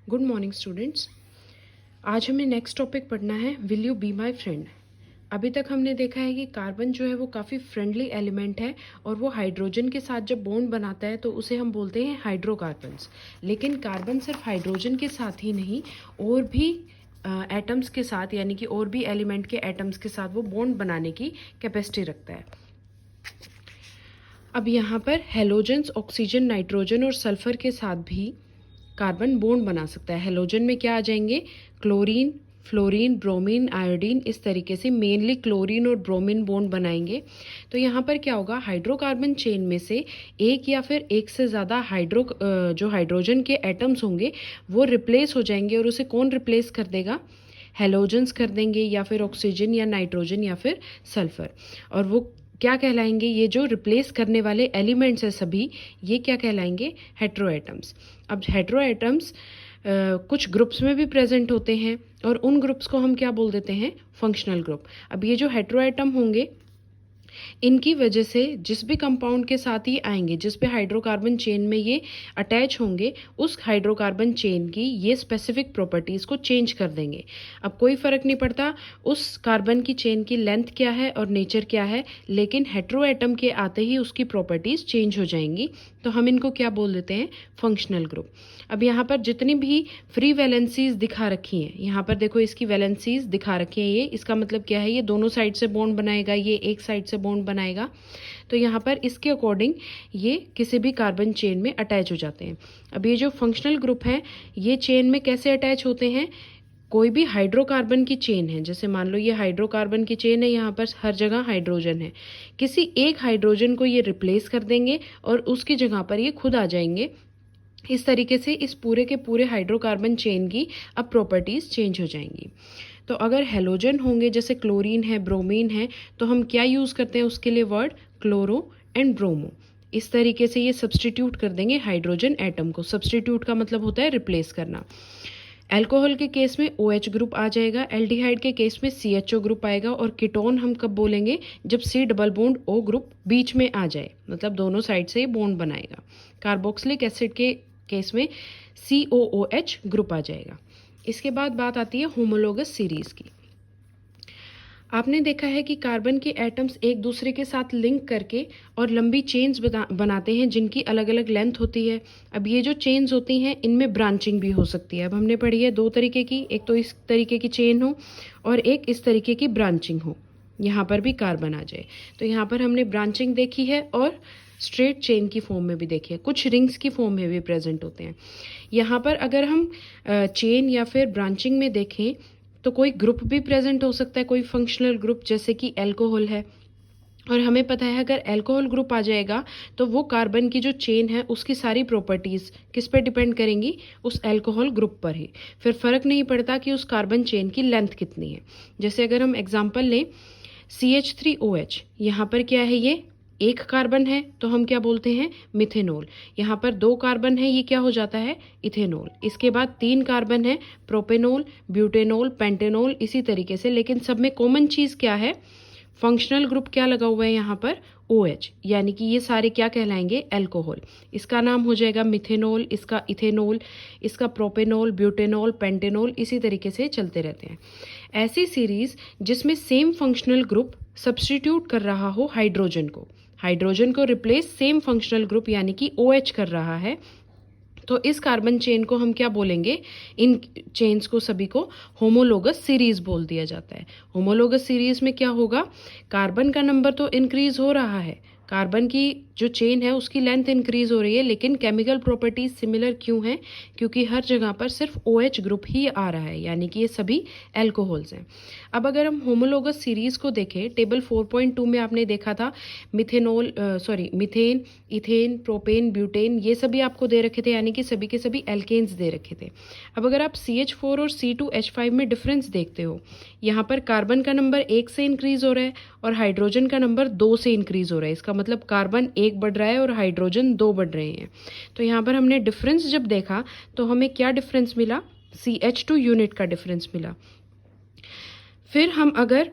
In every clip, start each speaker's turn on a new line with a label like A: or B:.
A: Good morning students. आज हमें next topic पढ़ना है will you be my friend. अभी तक हमने देखा है कि कार्बन जो है वो काफ़ी फ्रेंडली एलिमेंट है और वो हाइड्रोजन के साथ जब बॉन्ड बनाता है तो उसे हम बोलते हैं हाइड्रोकार्बन्स। लेकिन कार्बन सिर्फ हाइड्रोजन के साथ ही नहीं, और भी एटम्स के साथ, यानी कि और भी एलिमेंट के एटम्स के साथ वो बॉन्ड बनाने की कैपेसिटी रखता है। अब यहाँ पर हेलोजन्स ऑक्सीजन, नाइट्रोजन और सल्फर के साथ भी कार्बन बॉन्ड बना सकता है। हेलोजन में क्या आ जाएंगे? क्लोरीन, फ्लोरीन, ब्रोमीन, आयोडीन, इस तरीके से मेनली क्लोरीन और ब्रोमीन बॉन्ड बनाएंगे। तो यहाँ पर क्या होगा, हाइड्रोकार्बन चेन में से एक या फिर एक से ज़्यादा जो हाइड्रोजन के एटम्स होंगे वो रिप्लेस हो जाएंगे। और उसे कौन रिप्लेस कर देगा? हेलोजन्स कर देंगे, या फिर ऑक्सीजन या नाइट्रोजन या फिर सल्फर। और वो क्या कहलाएंगे? ये जो रिप्लेस करने वाले एलिमेंट्स हैं सभी, ये क्या कहलाएंगे? हेट्रोएटम्स। अब हेट्रोएटम्स कुछ ग्रुप्स में भी प्रेजेंट होते हैं और उन ग्रुप्स को हम क्या बोल देते हैं? Functional group. अब ये जो हेट्रोएटम होंगे, इनकी वजह से जिस भी कंपाउंड के साथ ये आएंगे, जिस भी हाइड्रोकार्बन चेन में ये अटैच होंगे, उस हाइड्रोकार्बन चेन की ये स्पेसिफिक प्रॉपर्टीज़ को चेंज कर देंगे। अब कोई फ़र्क नहीं पड़ता उस कार्बन की चेन की लेंथ क्या है और नेचर क्या है, लेकिन हेट्रोएटम के आते ही उसकी प्रॉपर्टीज़ चेंज हो जाएंगी। तो हम इनको क्या बोल देते हैं? Functional group. अब यहाँ पर जितनी भी फ्री वैलेंसीज दिखा रखी हैं, यहाँ पर देखो इसकी वैलेंसीज दिखा रखी हैं। ये इसका मतलब क्या है? ये दोनों साइड से बॉन्ड बनाएगा, ये एक साइड से बॉन्ड बनाएगा। तो यहाँ पर इसके अकॉर्डिंग ये किसी भी कार्बन चेन में अटैच हो जाते हैं। अब ये जो फंक्शनल ग्रुप हैं, ये चेन में कैसे अटैच होते हैं? कोई भी हाइड्रोकार्बन की चेन है, जैसे मान लो ये हाइड्रोकार्बन की चेन है, यहाँ पर हर जगह हाइड्रोजन है, किसी एक हाइड्रोजन को ये रिप्लेस कर देंगे और उसकी जगह पर ये खुद आ जाएंगे। इस तरीके से इस पूरे के पूरे हाइड्रोकार्बन चेन की अब प्रॉपर्टीज़ चेंज हो जाएंगी। तो अगर हेलोजन होंगे, जैसे क्लोरीन है, ब्रोमीन है, तो हम क्या यूज़ करते हैं उसके लिए? Word chloro and bromo. इस तरीके से ये सब्सटीट्यूट कर देंगे हाइड्रोजन एटम को। सब्सटीट्यूट का मतलब होता है रिप्लेस करना। अल्कोहल के केस में OH ग्रुप आ जाएगा, एल्डिहाइड के केस में CHO ग्रुप आएगा, और कीटोन हम कब बोलेंगे? जब C double bond O group बीच में आ जाए, मतलब दोनों साइड से बॉन्ड बनाएगा। कार्बोक्सिलिक एसिड के केस में COOH ग्रुप आ जाएगा। इसके बाद बात आती है होमोलोगस सीरीज की। आपने देखा है कि कार्बन के एटम्स एक दूसरे के साथ लिंक करके और लंबी चेन्स बनाते हैं जिनकी अलग अलग लेंथ होती है। अब ये जो चेन्स होती हैं, इनमें ब्रांचिंग भी हो सकती है। अब हमने पढ़ी है दो तरीके की, एक तो इस तरीके की चेन हो और एक इस तरीके की ब्रांचिंग हो। यहाँ पर भी कार्बन आ जाए, तो यहाँ पर हमने ब्रांचिंग देखी है और स्ट्रेट चेन की फॉर्म में भी देखी है, कुछ रिंग्स की फॉर्म में भी प्रेजेंट होते हैं। यहाँ पर अगर हम चेन या फिर ब्रांचिंग में देखें तो कोई ग्रुप भी प्रेजेंट हो सकता है, कोई फंक्शनल ग्रुप, जैसे कि अल्कोहल है। और हमें पता है अगर अल्कोहल ग्रुप आ जाएगा तो वो कार्बन की जो चेन है उसकी सारी प्रॉपर्टीज़ किस पे डिपेंड करेंगी? उस अल्कोहल ग्रुप पर ही। फिर फ़र्क नहीं पड़ता कि उस कार्बन चेन की लेंथ कितनी है। जैसे अगर हम एग्जांपल लें CH3OH, यहाँ पर क्या है? ये एक कार्बन है, तो हम क्या बोलते हैं? मिथेनॉल। यहाँ पर दो कार्बन है, ये क्या हो जाता है? इथेनॉल। इसके बाद तीन कार्बन है, प्रोपेनॉल, ब्यूटेनॉल, पेंटेनॉल, इसी तरीके से। लेकिन सब में कॉमन चीज़ क्या है? फंक्शनल ग्रुप क्या लगा हुआ है यहाँ पर? OH, यानी कि ये सारे क्या कहलाएंगे? अल्कोहल। इसका नाम हो जाएगा मिथेनॉल, इसका इथेनॉल, इसका प्रोपेनॉल, ब्यूटेनॉल, पेंटेनॉल, इसी तरीके से चलते रहते हैं। ऐसी सीरीज जिसमें सेम फंक्शनल ग्रुप सब्स्टिट्यूट कर रहा हो हाइड्रोजन को रिप्लेस सेम फंक्शनल ग्रुप यानी कि OH कर रहा है, तो इस कार्बन चेन को हम क्या बोलेंगे? इन चेन्स को सभी को होमोलोगस सीरीज बोल दिया जाता है। होमोलोगस सीरीज में क्या होगा? कार्बन का नंबर तो इंक्रीज हो रहा है, कार्बन की जो चेन है उसकी लेंथ इंक्रीज हो रही है, लेकिन केमिकल प्रॉपर्टीज सिमिलर क्यों हैं? क्योंकि हर जगह पर सिर्फ OH ग्रुप ही आ रहा है, यानी कि ये सभी अल्कोहल्स हैं। अब अगर हम होमोलोगस सीरीज को देखें, टेबल 4.2 में आपने देखा था मीथेन, इथेन, प्रोपेन, ब्यूटेन, ये सभी आपको दे रखे थे, यानी कि सभी के सभी एल्केन्स दे रखे थे। अब अगर आप CH4 और C2H5 में डिफरेंस देखते हो, यहाँ पर कार्बन का नंबर 1 से इंक्रीज हो रहा है और हाइड्रोजन का नंबर 2 से इंक्रीज हो रहा है। इसका मतलब कार्बन 1 बढ़ रहा है और हाइड्रोजन 2 बढ़ रहे हैं। तो यहाँ पर हमने डिफरेंस जब देखा तो हमें क्या डिफरेंस मिला? CH2 यूनिट का डिफरेंस मिला। फिर हम अगर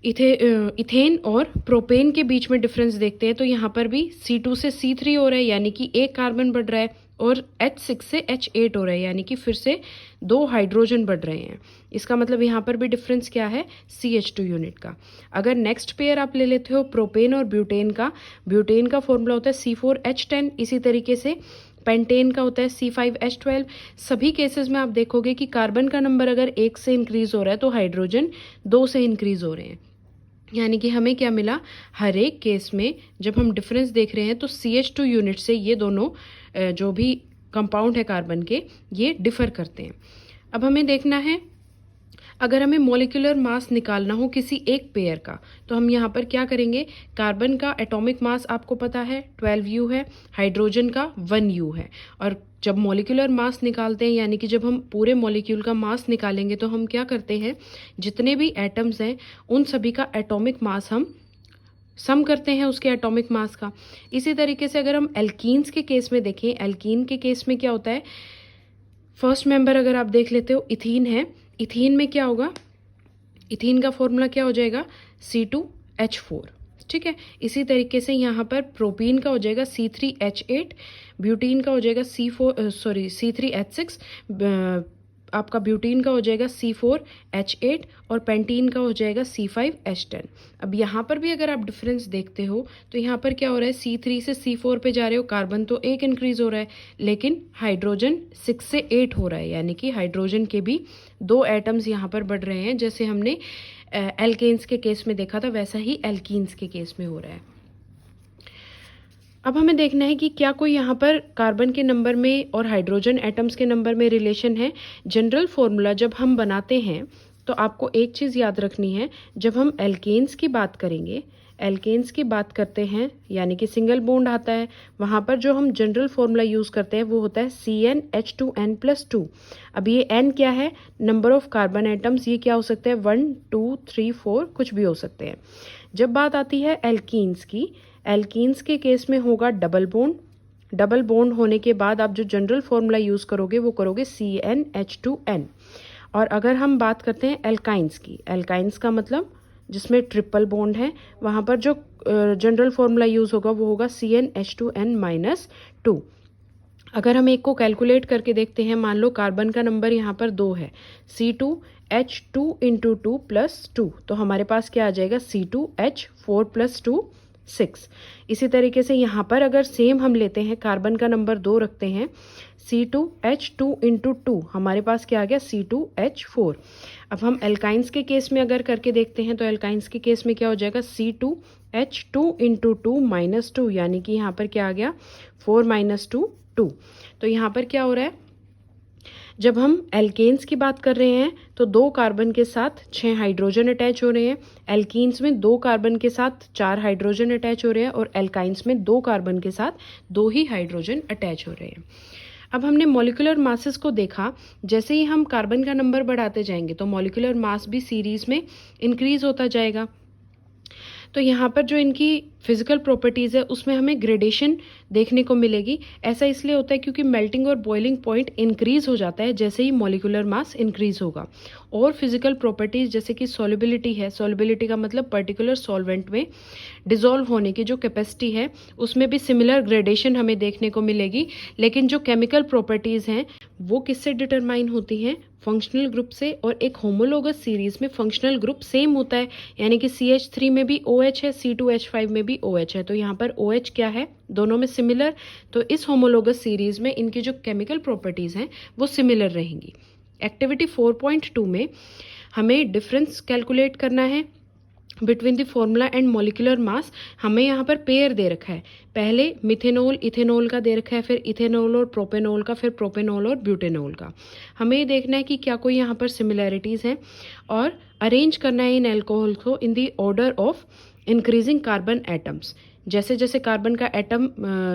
A: इथेन और प्रोपेन के बीच में डिफरेंस देखते हैं तो यहाँ पर भी C2 से C3 हो रहा है, यानी कि एक कार्बन बढ़ रहा है और H6 से H8 हो रहा है, यानी कि फिर से 2 हाइड्रोजन बढ़ रहे हैं। इसका मतलब यहाँ पर भी डिफरेंस क्या है, CH2 यूनिट का। अगर नेक्स्ट पेयर आप ले लेते हो प्रोपेन और ब्यूटेन का फॉर्मूला होता है C4H10। इसी तरीके से पेंटेन का होता है C5H12। सभी केसेस में आप देखोगे कि कार्बन का नंबर अगर 1 से इंक्रीज हो रहा है तो हाइड्रोजन 2 से इंक्रीज हो रहे हैं। यानी कि हमें क्या मिला, हर एक केस में जब हम डिफरेंस देख रहे हैं तो CH2 यूनिट से ये दोनों जो भी कंपाउंड है कार्बन के, ये डिफर करते हैं। अब हमें देखना है, अगर हमें मॉलिक्यूलर मास निकालना हो किसी एक पेयर का, तो हम यहाँ पर क्या करेंगे, कार्बन का एटॉमिक मास आपको पता है 12U है, हाइड्रोजन का 1U है। और जब मॉलिक्यूलर मास निकालते हैं, यानी कि जब हम पूरे मॉलिक्यूल का मास निकालेंगे, तो हम क्या करते हैं, जितने भी एटम्स हैं उन सभी का एटॉमिक मास हम सम करते हैं उसके एटॉमिक मास का। इसी तरीके से अगर हम एल्कीन्स के केस में देखें, एल्कीन के केस में क्या होता है, फर्स्ट मेंबर अगर आप देख लेते हो इथीन है, इथीन में क्या होगा, इथीन का फॉर्मूला क्या हो जाएगा, C2H4। ठीक है। इसी तरीके से यहाँ पर प्रोपीन का हो जाएगा C3H8, ब्यूटीन का हो जाएगा C3H6, आपका ब्यूटीन का हो जाएगा C4H8 और पेंटीन का हो जाएगा C5H10। अब यहाँ पर भी अगर आप डिफरेंस देखते हो तो यहाँ पर क्या हो रहा है, C3 से C4 पे जा रहे हो, कार्बन तो 1 इंक्रीज हो रहा है, लेकिन हाइड्रोजन 6 से 8 हो रहा है, यानी कि हाइड्रोजन के भी 2 एटम्स यहाँ पर बढ़ रहे हैं। जैसे हमने एल्केन्स के केस में देखा था, वैसा ही एल्कीन्स के केस में हो रहा है। अब हमें देखना है कि क्या कोई यहाँ पर कार्बन के नंबर में और हाइड्रोजन एटम्स के नंबर में रिलेशन है। जनरल फॉर्मूला जब हम बनाते हैं तो आपको एक चीज़ याद रखनी है, जब हम एल्केन्स की बात करेंगे, एल्केन्स की बात करते हैं यानी कि सिंगल बॉन्ड आता है, वहाँ पर जो हम जनरल फॉर्मूला यूज़ करते हैं वो होता है CnH2n+2। अब ये n क्या है, नंबर ऑफ कार्बन एटम्स, ये क्या हो सकते हैं 1 2 3 4 कुछ भी हो सकते हैं। जब बात आती है एल्कीन्स की, एल्कीन्स के केस में होगा डबल बॉन्ड, डबल बॉन्ड होने के बाद आप जो जनरल फॉर्मूला यूज़ करोगे वो करोगे CnH2n। और अगर हम बात करते हैं एल्काइंस की, एल्काइंस का मतलब जिसमें ट्रिपल बॉन्ड है, वहाँ पर जो जनरल फॉर्मूला यूज़ होगा वो होगा CnH2n-2। अगर हम एक को कैलकुलेट करके देखते हैं, मान लो कार्बन का नंबर यहाँ पर 2 है, C2H2 × 2 + 2, तो हमारे पास क्या आ जाएगा C2H4 + 2 6। इसी तरीके से यहाँ पर अगर सेम हम लेते हैं, कार्बन का नंबर 2 रखते हैं, C2H2 × 2, हमारे पास क्या आ गया C2H4। अब हम एल्काइंस के केस में अगर करके देखते हैं तो एल्काइंस के केस में क्या हो जाएगा C2H2 × 2 - 2, यानी कि यहाँ पर क्या आ गया 4 - 2 2। तो यहाँ पर क्या हो रहा है, जब हम एल्केन्स की बात कर रहे हैं तो 2 कार्बन के साथ 6 हाइड्रोजन अटैच हो रहे हैं, एल्कीन्स में 2 कार्बन के साथ 4 हाइड्रोजन अटैच हो रहे हैं, और एल्काइंस में 2 कार्बन के साथ 2 ही हाइड्रोजन अटैच हो रहे हैं। अब हमने मॉलिक्यूलर मासेस को देखा, जैसे ही हम कार्बन का नंबर बढ़ाते जाएंगे तो मॉलिक्यूलर मास भी सीरीज में इंक्रीज होता जाएगा। तो यहाँ पर जो इनकी फिजिकल प्रॉपर्टीज़ है उसमें हमें ग्रेडेशन देखने को मिलेगी। ऐसा इसलिए होता है क्योंकि मेल्टिंग और बॉइलिंग पॉइंट इंक्रीज हो जाता है जैसे ही मॉलिक्यूलर मास इंक्रीज होगा। और फिजिकल प्रॉपर्टीज़ जैसे कि सॉल्युबिलिटी है, सॉल्युबिलिटी का मतलब पर्टिकुलर सॉल्वेंट में डिजोल्व होने की जो कैपेसिटी है, उसमें भी सिमिलर ग्रेडेशन हमें देखने को मिलेगी। लेकिन जो केमिकल प्रॉपर्टीज़ हैं वो किससे डिटरमाइन होती हैं, फंक्शनल ग्रुप से। और एक होमोलोगस सीरीज में फंक्शनल ग्रुप सेम होता है, यानी कि CH3 में भी OH है, C2H5 में भी OH है, तो यहाँ पर OH क्या है, दोनों में सिमिलर। तो इस होमोलोगस सीरीज में इनकी जो केमिकल प्रॉपर्टीज़ हैं वो सिमिलर रहेंगी। एक्टिविटी 4.2 में हमें डिफरेंस कैलकुलेट करना है between the formula and molecular mass. हमें यहाँ पर पेयर दे रखा है, पहले मिथेनॉल इथेनॉल का दे रखा है, फिर इथेनॉल और प्रोपेनॉल का, फिर प्रोपेनॉल और ब्यूटेनॉल का। हमें ये देखना है कि क्या कोई यहाँ पर सिमिलैरिटीज़ हैं और अरेंज करना है इन एल्कोहल को in the order of increasing carbon atoms. जैसे जैसे कार्बन का एटम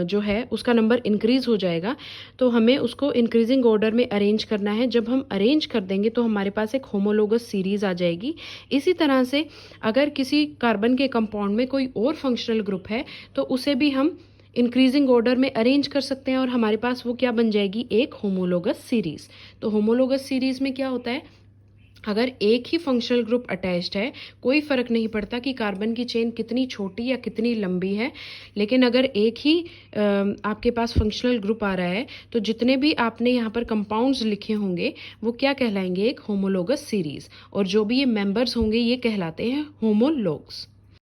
A: जो है उसका नंबर इंक्रीज हो जाएगा तो हमें उसको इंक्रीजिंग ऑर्डर में अरेंज करना है। जब हम अरेंज कर देंगे तो हमारे पास एक होमोलोगस सीरीज आ जाएगी। इसी तरह से अगर किसी कार्बन के कंपाउंड में कोई और फंक्शनल ग्रुप है तो उसे भी हम इंक्रीजिंग ऑर्डर में अरेंज कर सकते हैं और हमारे पास वो क्या बन जाएगी, एक होमोलोगस सीरीज। तो होमोलोगस सीरीज में क्या होता है, अगर एक ही फंक्शनल ग्रुप अटैच्ड है, कोई फ़र्क नहीं पड़ता कि कार्बन की चेन कितनी छोटी या कितनी लंबी है, लेकिन अगर एक ही आपके पास फंक्शनल ग्रुप आ रहा है, तो जितने भी आपने यहाँ पर कंपाउंड्स लिखे होंगे वो क्या कहलाएंगे? एक होमोलोगस सीरीज़। और जो भी ये मेंबर्स होंगे ये कहलाते हैं होमोलोग्स।